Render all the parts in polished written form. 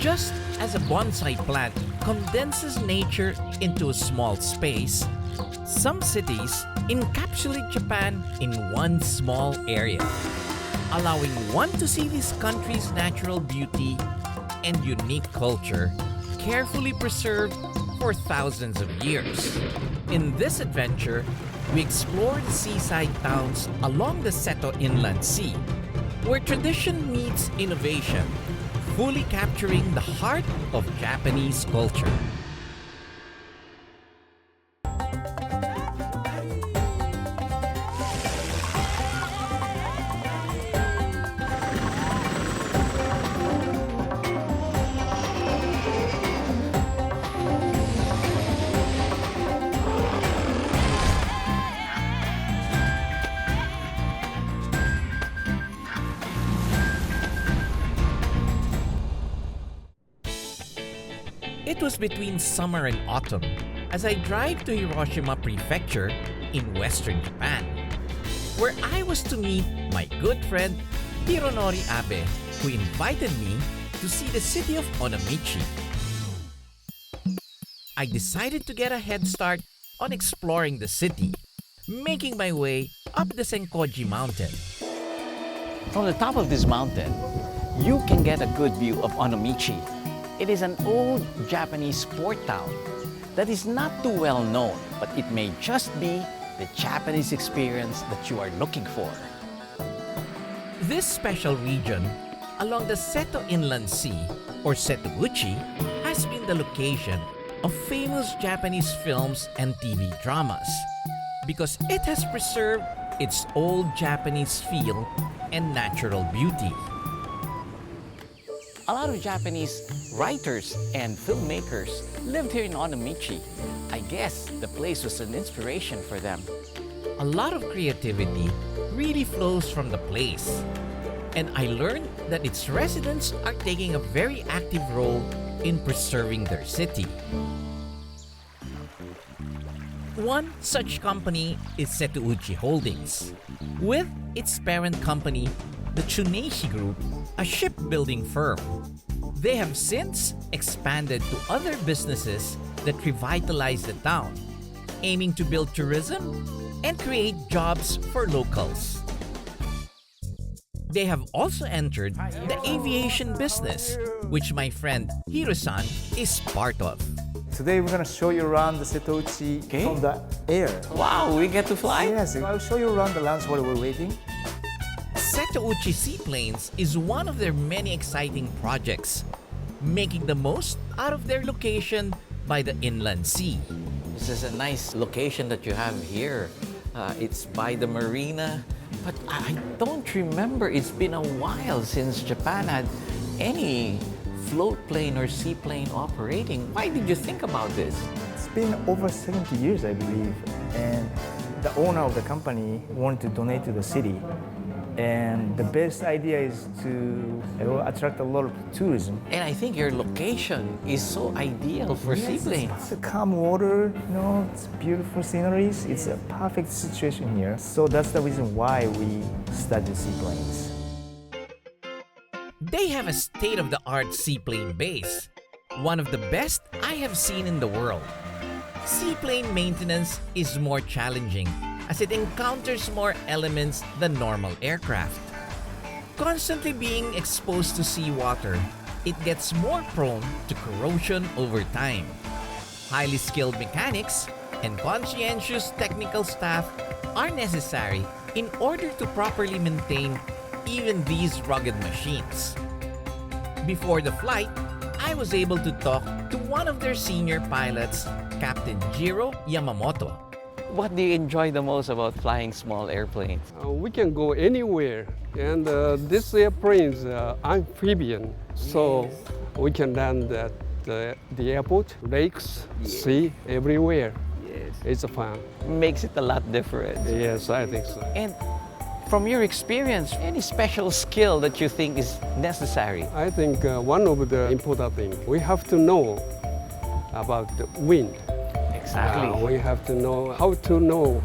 Just as a bonsai plant condenses nature into a small space, some cities encapsulate Japan in one small area, allowing one to see this country's natural beauty and unique culture carefully preserved for thousands of years. In this adventure, we explore the seaside towns along the Seto Inland Sea, where tradition meets innovation, fully capturing the heart of Japanese culture. It was between summer and autumn as I drive to Hiroshima Prefecture in western Japan, where I was to meet my good friend Hironori Abe, who invited me to see the city of Onomichi. I decided to get a head start on exploring the city, making my way up the Senkoji mountain. From the top of this mountain, you can get a good view of Onomichi. It is an old Japanese port town that is not too well known, but it may just be the Japanese experience that you are looking for. This special region along the Seto Inland Sea, or Setouchi, has been the location of famous Japanese films and TV dramas because it has preserved its old Japanese feel and natural beauty. A lot of Japanese writers and filmmakers lived here in Onomichi. I guess the place was an inspiration for them. A lot of creativity really flows from the place, and I learned that its residents are taking a very active role in preserving their city. One such company is Setouchi Holdings, with its parent company, the Tsuneishi Group, a shipbuilding firm. They have since expanded to other businesses that revitalize the town, aiming to build tourism and create jobs for locals. They have also entered the aviation business, which my friend Hiro-san is part of. Today we're going to show you around the Setouchi from the air. Wow, we get to fly? Yes, I'll show you around the lands while we're waiting. Setouchi Seaplanes is one of their many exciting projects, making the most out of their location by the inland sea. This is a nice location that you have here. It's by the marina, but I don't remember. It's been a while since Japan had any float plane or seaplane operating. Why did you think about this? It's been over 70 years, I believe, and the owner of the company wanted to donate to the city. And the best idea is to attract a lot of tourism. And I think your location is so ideal for seaplanes. It's a calm water, it's beautiful sceneries. It's a perfect situation here. So that's the reason why we studied seaplanes. They have a state-of-the-art seaplane base, one of the best I have seen in the world. Seaplane maintenance is more challenging as it encounters more elements than normal aircraft. Constantly being exposed to seawater, it gets more prone to corrosion over time. Highly skilled mechanics and conscientious technical staff are necessary in order to properly maintain even these rugged machines. Before the flight, I was able to talk to one of their senior pilots, Captain Jiro Yamamoto. What do you enjoy the most about flying small airplanes? We can go anywhere, and this airplane is amphibian, so we can land at the airport, lakes, sea, everywhere. Yes. It's fun. Makes it a lot different. Yes, I think so. And from your experience, any special skill that you think is necessary? I think one of the important things, we have to know about the wind. Exactly. We have to know how to know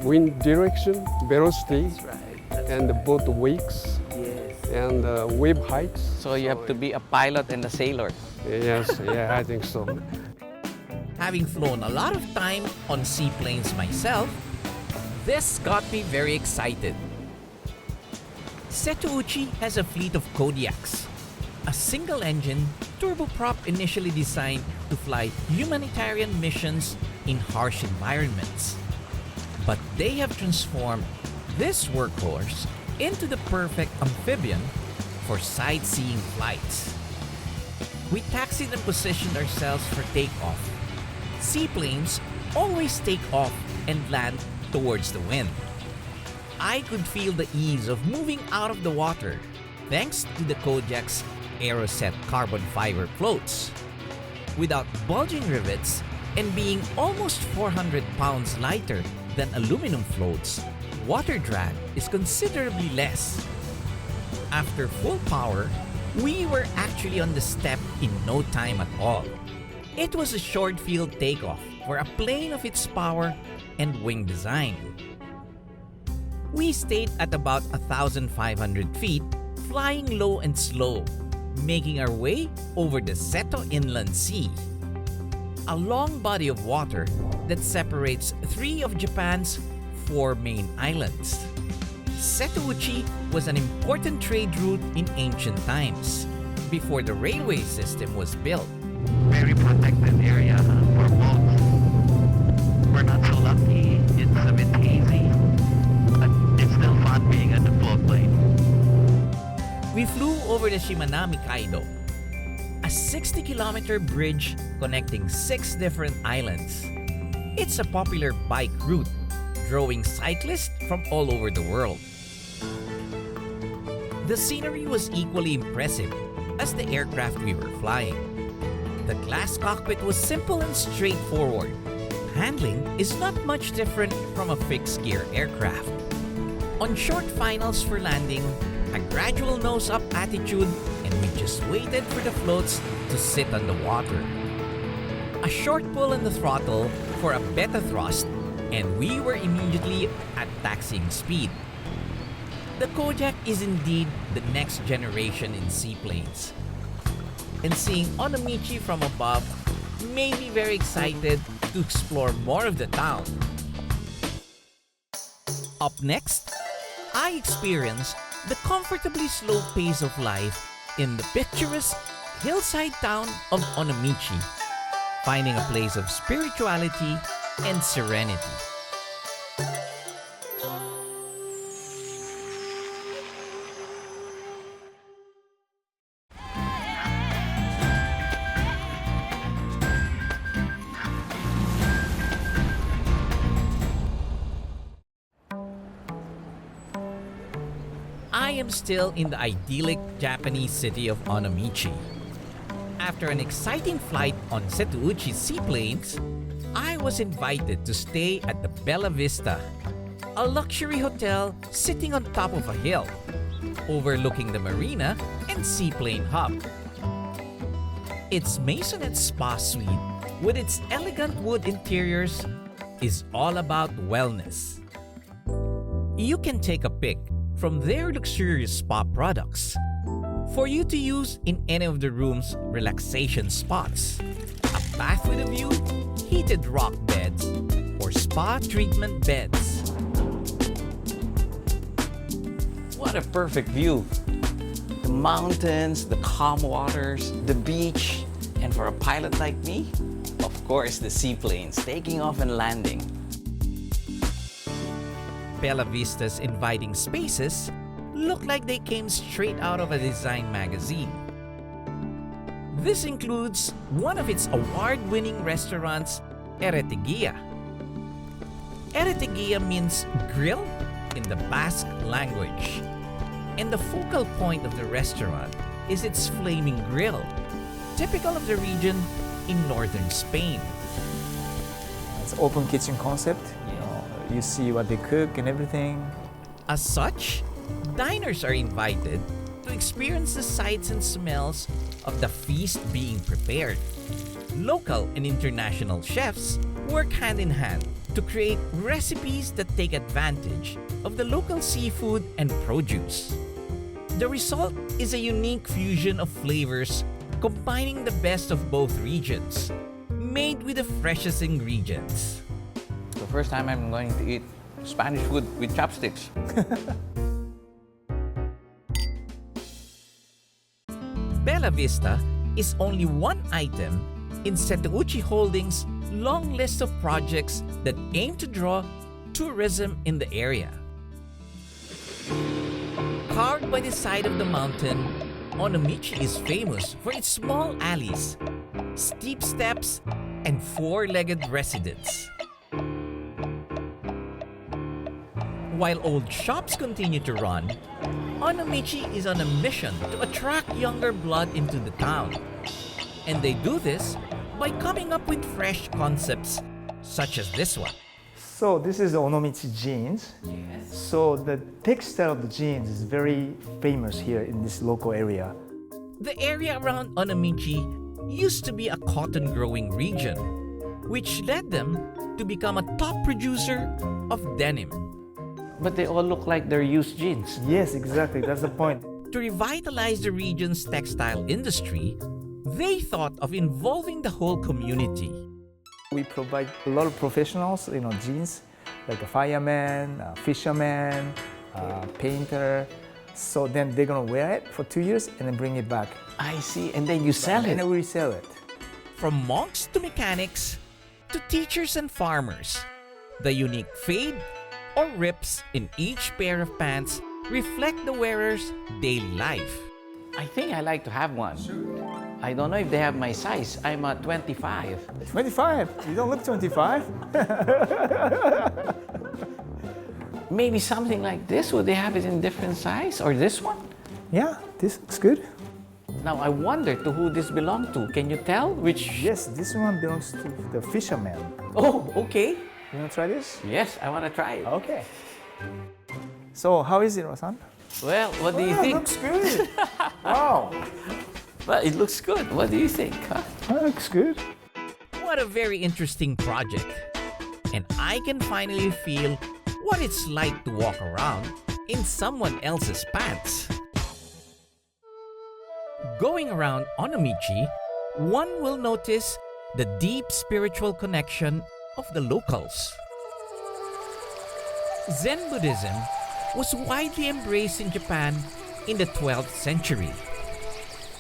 wind direction, velocity, That's right. and both wings. Yes. and wave heights. So you have to be a pilot and a sailor. Yes, yeah, I think so. Having flown a lot of time on seaplanes myself, this got me very excited. Setouchi has a fleet of Kodiaks, a single-engine, turboprop initially designed to fly humanitarian missions in harsh environments. But they have transformed this workhorse into the perfect amphibian for sightseeing flights. We taxied and positioned ourselves for takeoff. Seaplanes always take off and land towards the wind. I could feel the ease of moving out of the water thanks to the Kodiak's Aeroset carbon fiber floats. Without bulging rivets and being almost 400 pounds lighter than aluminum floats, water drag is considerably less. After full power, we were actually on the step in no time at all. It was a short field takeoff for a plane of its power and wing design. We stayed at about 1,500 feet, flying low and slow, making our way over the Seto Inland Sea, a long body of water that separates 3 of Japan's 4 main islands. Setouchi was an important trade route in ancient times, before the railway system was built. Very protected area for boats. We're not so lucky. It's a bit hazy, but it's still fun being at the float plane. We flew over the Shimanami Kaido, a 60-kilometer bridge connecting 6 different islands. It's a popular bike route, drawing cyclists from all over the world. The scenery was equally impressive as the aircraft we were flying. The glass cockpit was simple and straightforward. Handling is not much different from a fixed-gear aircraft. On short finals for landing, a gradual nose-up attitude, and we just waited for the floats to sit on the water. A short pull on the throttle for a beta thrust, and we were immediately at taxiing speed. The Kodiak is indeed the next generation in seaplanes. And seeing Onomichi from above made me very excited to explore more of the town. Up next, I experienced the comfortably slow pace of life in the picturesque hillside town of Onomichi, finding a place of spirituality and serenity. I am still in the idyllic Japanese city of Onomichi. After an exciting flight on Setouchi Seaplanes, I was invited to stay at the Bella Vista, a luxury hotel sitting on top of a hill, overlooking the marina and seaplane hub. Its maisonette spa suite, with its elegant wood interiors, is all about wellness. You can take a pick from their luxurious spa products for you to use in any of the room's relaxation spots. A bath with a view, heated rock beds, or spa treatment beds. What a perfect view! The mountains, the calm waters, the beach, and for a pilot like me, of course the seaplanes taking off and landing. Bella Vista's inviting spaces look like they came straight out of a design magazine. This includes one of its award-winning restaurants, Eretegia. Eretegia means grill in the Basque language. And the focal point of the restaurant is its flaming grill, typical of the region in northern Spain. It's an open kitchen concept. You see what they cook and everything. As such, diners are invited to experience the sights and smells of the feast being prepared. Local and international chefs work hand in hand to create recipes that take advantage of the local seafood and produce. The result is a unique fusion of flavors combining the best of both regions, made with the freshest ingredients. The first time I'm going to eat Spanish food with chopsticks. Bella Vista is only one item in Setouchi Holdings' long list of projects that aim to draw tourism in the area. Carved by the side of the mountain, Onomichi is famous for its small alleys, steep steps, and four-legged residents. While old shops continue to run, Onomichi is on a mission to attract younger blood into the town. And they do this by coming up with fresh concepts, such as this one. So this is Onomichi jeans. So the textile of the jeans is very famous here in this local area. The area around Onomichi used to be a cotton growing region, which led them to become a top producer of denim. But they all look like they're used jeans. Yes, exactly. That's the point. To revitalize the region's textile industry, they thought of involving the whole community. We provide a lot of professionals, jeans, like a fireman, a fisherman, a painter. So then they're gonna wear it for 2 years and then bring it back. I see, and then you sell it. And then we resell it. From monks to mechanics to teachers and farmers, the unique fade or rips in each pair of pants reflect the wearer's daily life. I think I like to have one. I don't know if they have my size. I'm a 25. 25? You don't look 25. Maybe something like this. Would they have it in different size? Or this one? Yeah, this looks good. Now I wonder to who this belongs to. Can you tell which? Yes, this one belongs to the fisherman. Oh, okay. You wanna try this? Yes, I want to try it. Okay. So how is it, Rosan? Well, what do you think? Looks good. Wow. Well, it looks good. What do you think? Huh? That looks good. What a very interesting project. And I can finally feel what it's like to walk around in someone else's pants. Going around Onomichi, one will notice the deep spiritual connection of the locals. Zen Buddhism was widely embraced in Japan in the 12th century.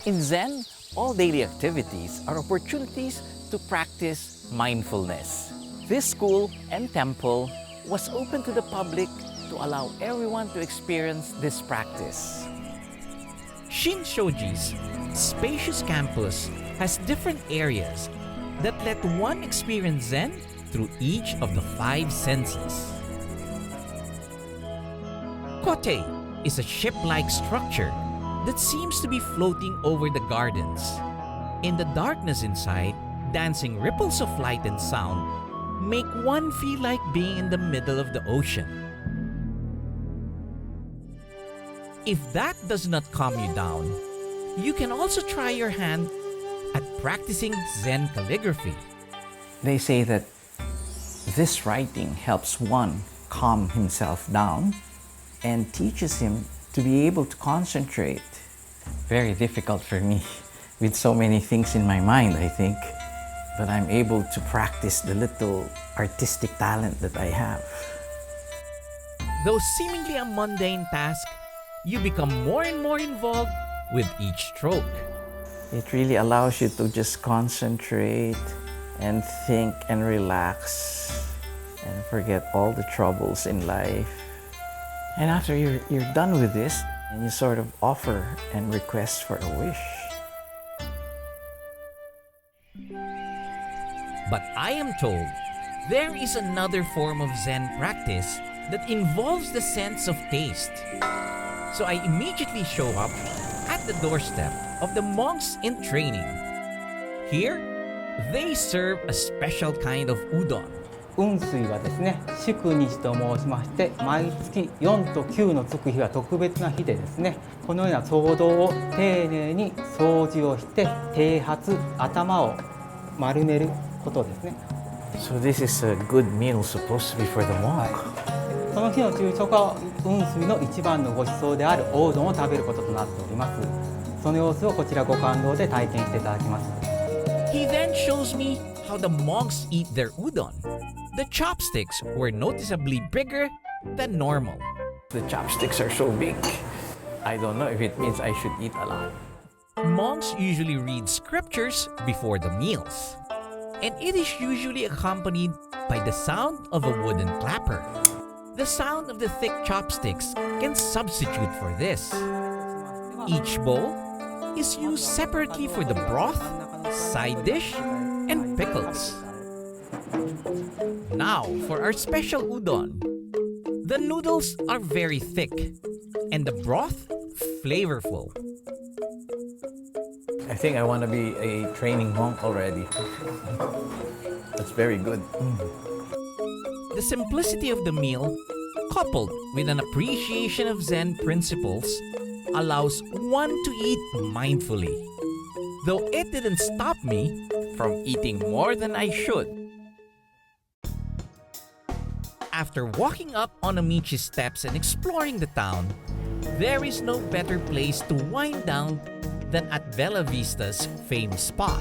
In Zen, all daily activities are opportunities to practice mindfulness. This school and temple was open to the public to allow everyone to experience this practice. Shinshoji's spacious campus has different areas that let one experience Zen through each of the 5 senses. Kote is a ship-like structure that seems to be floating over the gardens. In the darkness inside, dancing ripples of light and sound make one feel like being in the middle of the ocean. If that does not calm you down, you can also try your hand at practicing Zen calligraphy. They say that this writing helps one calm himself down and teaches him to be able to concentrate. Very difficult for me with so many things in my mind, I think. But I'm able to practice the little artistic talent that I have. Though seemingly a mundane task, you become more and more involved with each stroke. It really allows you to just concentrate and think and relax and forget all the troubles in life. And after you're done with this, and you sort of offer and request for a wish. But I am told there is another form of Zen practice that involves the sense of taste. So I immediately show up at the doorstep of the monks in training. Here, they serve a special kind of udon. 雲水はですね、祝日と申しまして、毎月4と9のつく日は特別な日でですね、このような僧堂を丁寧に掃除をして、剃髪、頭を丸めることですね。So this is a good meal supposed to be for the monk. その日の昼食は雲水の一番のご馳走であるおうどんを食べることとなっております。その様子をこちら五感堂で体験していただきます。 He then shows me how the monks eat their udon. The chopsticks were noticeably bigger than normal. The chopsticks are so big. I don't know if it means I should eat a lot. Monks usually read scriptures before the meals, and it is usually accompanied by the sound of a wooden clapper. The sound of the thick chopsticks can substitute for this. Each bowl is used separately for the broth, side dish, and pickles. Now for our special udon. The noodles are very thick, and the broth flavorful. I think I want to be a training monk already. That's very good. The simplicity of the meal, coupled with an appreciation of Zen principles, allows one to eat mindfully. Though it didn't stop me from eating more than I should. After walking up Onomichi steps and exploring the town, there is no better place to wind down than at Bella Vista's famed spa.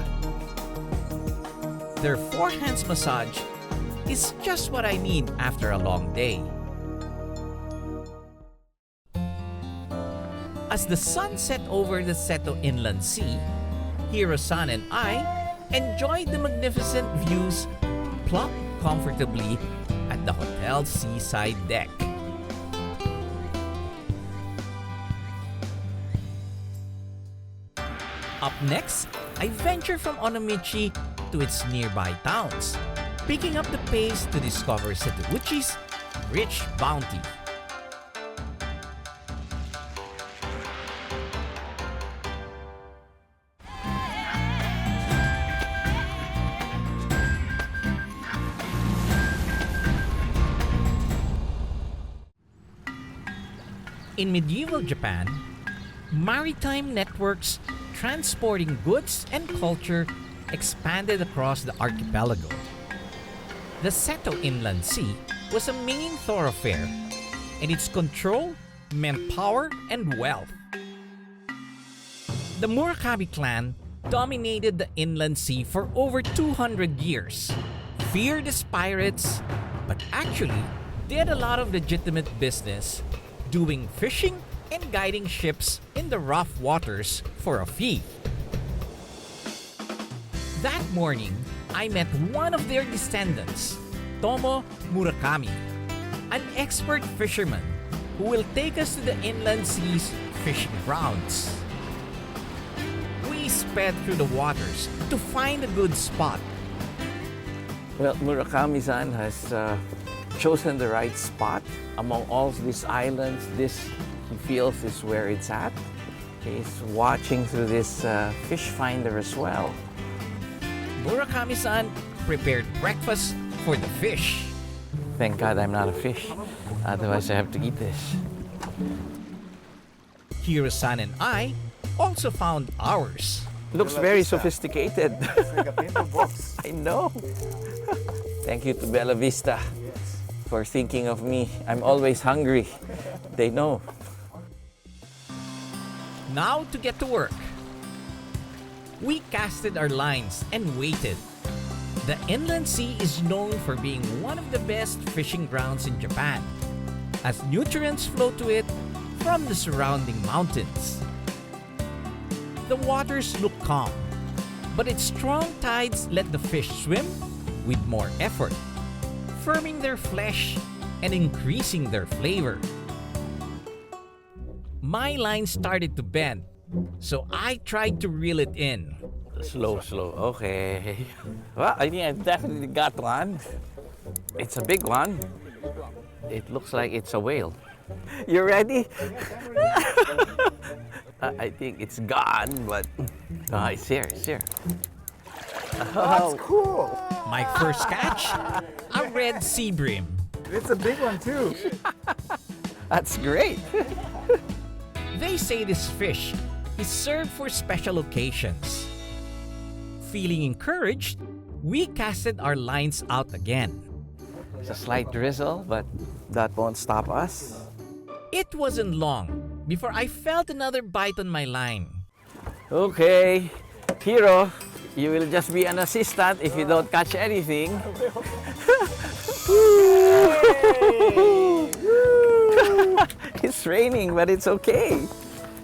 Their forehands massage is just what I need after a long day. As the sun set over the Seto Inland Sea, Hiro-san and I enjoyed the magnificent views plopped comfortably at the hotel's seaside deck. Up next, I venture from Onomichi to its nearby towns, picking up the pace to discover Setouchi's rich bounty. In medieval Japan, maritime networks transporting goods and culture expanded across the archipelago. The Seto Inland Sea was a main thoroughfare, and its control meant power and wealth. The Murakami clan dominated the inland sea for over 200 years, feared as pirates, but actually did a lot of legitimate business, doing fishing and guiding ships in the rough waters for a fee. That morning, I met one of their descendants, Tomo Murakami, an expert fisherman who will take us to the inland sea's fishing grounds. We sped through the waters to find a good spot. Well, Murakami-san has chosen the right spot. Among all these islands, this, he feels, is where it's at. He's watching through this fish finder as well. Murakami-san prepared breakfast for the fish. Thank God I'm not a fish. Otherwise, I have to eat this. Hiro-san and I also found ours. Looks very sophisticated. It's like a paper box. I know. Thank you to Bella Vista for thinking of me. I'm always hungry. They know. Now to get to work. We casted our lines and waited. The inland sea is known for being one of the best fishing grounds in Japan, as nutrients flow to it from the surrounding mountains. The waters look calm, but its strong tides let the fish swim with more effort, firming their flesh and increasing their flavor. My line started to bend, so I tried to reel it in. Slow, slow. Okay. Well, I think I've definitely got one. It's a big one. It looks like it's a whale. You ready? I think it's gone, but it's here, it's here. That's cool. My first catch, a red sea bream. It's a big one too. That's great. They say this fish is served for special occasions. Feeling encouraged, we casted our lines out again. It's a slight drizzle, but that won't stop us. It wasn't long before I felt another bite on my line. Okay, Hiro, you will just be an assistant if you don't catch anything. It's raining, but it's okay.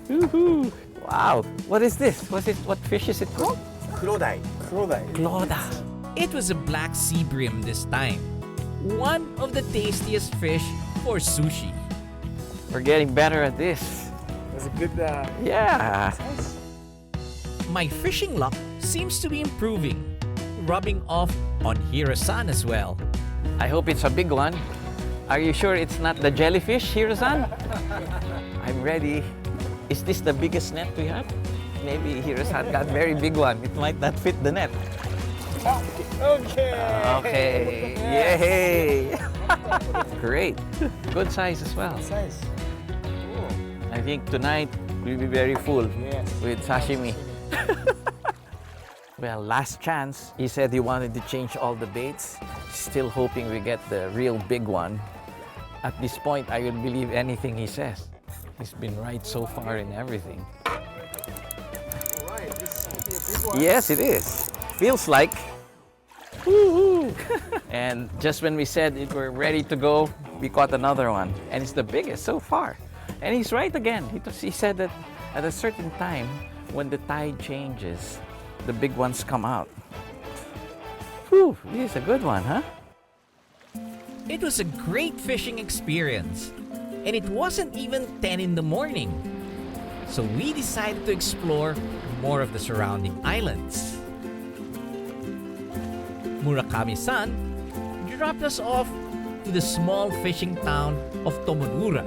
Woohoo. Wow, what is this? What fish is it called? Kurodai. Cloda. It was a black sea bream this time. One of the tastiest fish for sushi. We're getting better at this. It's a good. Yeah. My fishing luck seems to be improving, rubbing off on Hiro-san as well. I hope it's a big one. Are you sure it's not the jellyfish, Hiro-san? I'm ready. Is this the biggest net we have? Maybe Hiro-san got a very big one. It might not fit the net. Okay. Okay. Yay! Great. Good size as well. Size. I think tonight we'll be very full with sashimi. Well, last chance. He said he wanted to change all the baits. Still hoping we get the real big one. At this point, I will believe anything he says. He's been right so far in everything. Yes, it is. Feels like. Woo-hoo. And just when we said it we're ready to go, we caught another one. And it's the biggest so far. And he's right again. He said that at a certain time, when the tide changes, the big ones come out. Whew, this is a good one, huh? It was a great fishing experience, and it wasn't even 10 in the morning. So we decided to explore more of the surrounding islands. Murakami-san dropped us off to the small fishing town of Tomonura.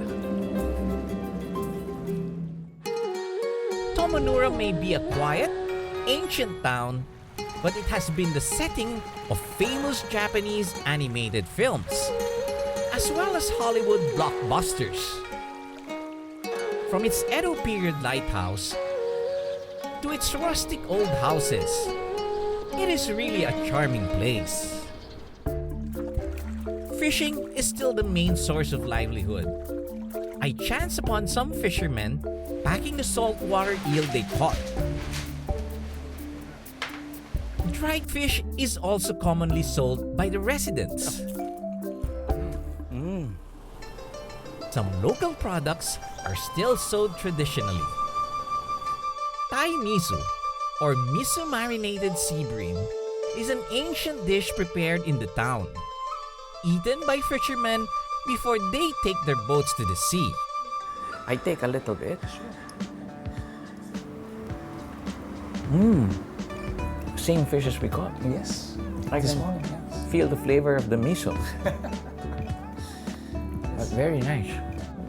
Tomonura may be a quiet, ancient town, but it has been the setting of famous Japanese animated films, as well as Hollywood blockbusters. From its Edo period lighthouse to its rustic old houses, it is really a charming place. Fishing is still the main source of livelihood. I chanced upon some fishermen packing the saltwater eel they caught. Dried fish is also commonly sold by the residents. Some local products are still sold traditionally. Thai miso, or miso marinated sea bream, is an ancient dish prepared in the town, eaten by fishermen before they take their boats to the sea. I take a little bit. Same fish as we caught. Yes. I This can morning, yes. feel the flavor of the miso. But very nice.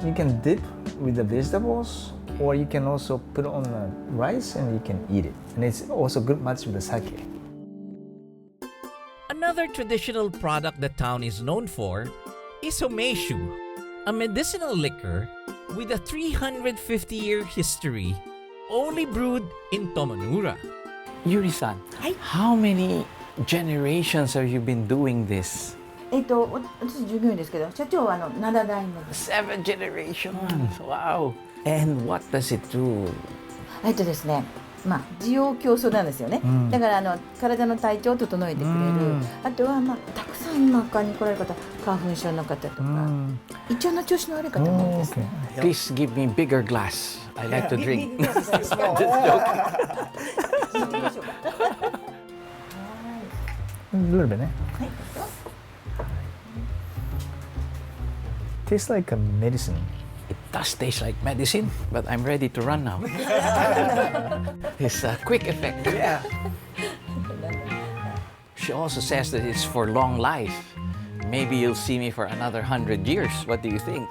You can dip with the vegetables, or you can also put it on the rice and you can eat it. And it's also good match with the sake. Another traditional product the town is known for is homeshu, a medicinal liquor with a 350-year history, only brewed in Tomonura. Yuri-san, how many generations have you been doing this? 私従業員ですけど、社長は7代目です。 7 generations. Wow. And what does it do? ですね、滋養強壮なんですよね。だから体の体調を整えてくれる。あとはたくさん今買いに来られる方、花粉症の方とか、胃腸の調子の悪い方も多いですね。Please give me bigger glass. I like to drink. Just joke. A little bit, eh? Tastes like a medicine. It does taste like medicine, but I'm ready to run now. It's a quick effect. Yeah. She also says that it's for long life. Maybe you'll see me for another 100 years. What do you think?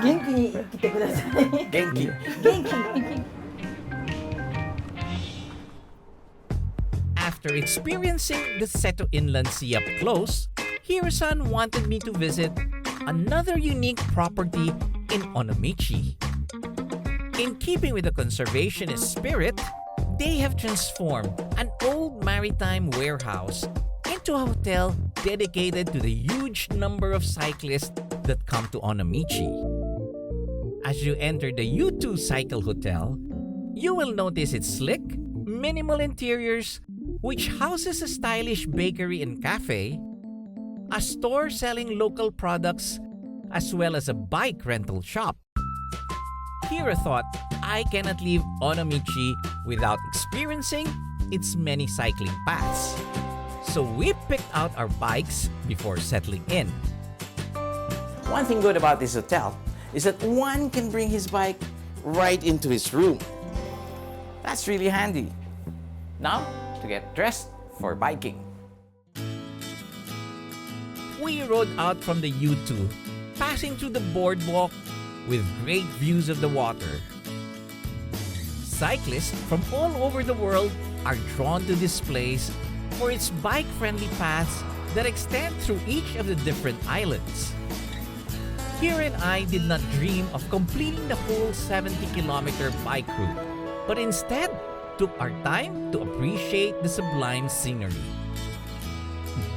元気に生きてください。元気。 After experiencing the Seto Inland Sea up close, Hiro-san wanted me to visit another unique property in Onomichi. In keeping with the conservationist spirit, they have transformed an old maritime warehouse into a hotel dedicated to the huge number of cyclists that come to Onomichi. As you enter the U2 Cycle Hotel, you will notice its slick, minimal interiors, which houses a stylish bakery and cafe, a store selling local products, as well as a bike rental shop. Hiro thought, I cannot leave Onomichi without experiencing its many cycling paths. So we picked out our bikes before settling in. One thing good about this hotel is that one can bring his bike right into his room. That's really handy. Now, to get dressed for biking. We rode out from the U2, passing through the boardwalk with great views of the water. Cyclists from all over the world are drawn to this place for its bike-friendly paths that extend through each of the different islands. Hiro and I did not dream of completing the whole 70-kilometer bike route, but instead took our time to appreciate the sublime scenery.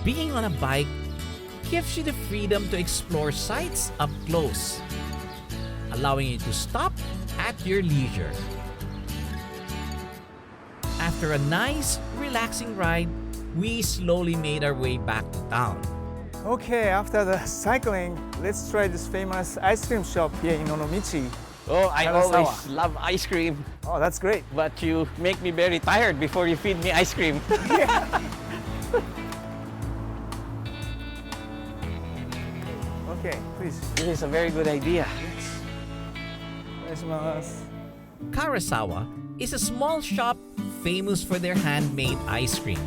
Being on a bike gives you the freedom to explore sights up close, allowing you to stop at your leisure. After a nice, relaxing ride, we slowly made our way back to town. Okay, after the cycling, let's try this famous ice cream shop here in Onomichi. Oh, I Karasawa. always love ice cream, Oh, that's great. but you make me very tired before you feed me ice cream. Okay, please. This is a very good idea. Karasawa is a small shop famous for their handmade ice cream.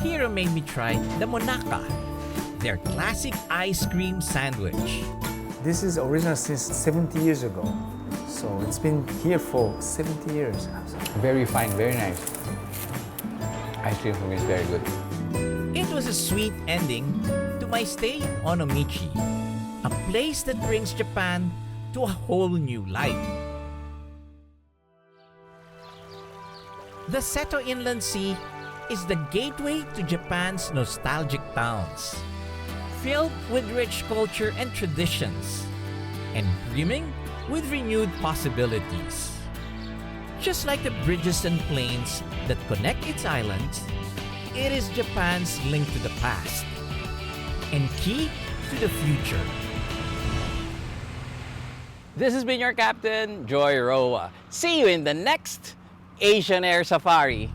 Hiro made me try the Monaka, their classic ice cream sandwich. This is original since 70 years ago. So it's been here for 70 years. Very fine, very nice. Ice cream for me is very good. It was a sweet ending to my stay in Onomichi, a place that brings Japan to a whole new light. The Seto Inland Sea is the gateway to Japan's nostalgic towns, filled with rich culture and traditions, and brimming with renewed possibilities. Just like the bridges and plains that connect its islands, it is Japan's link to the past and key to the future. This has been your captain, Joy Roa. See you in the next Asian Air Safari.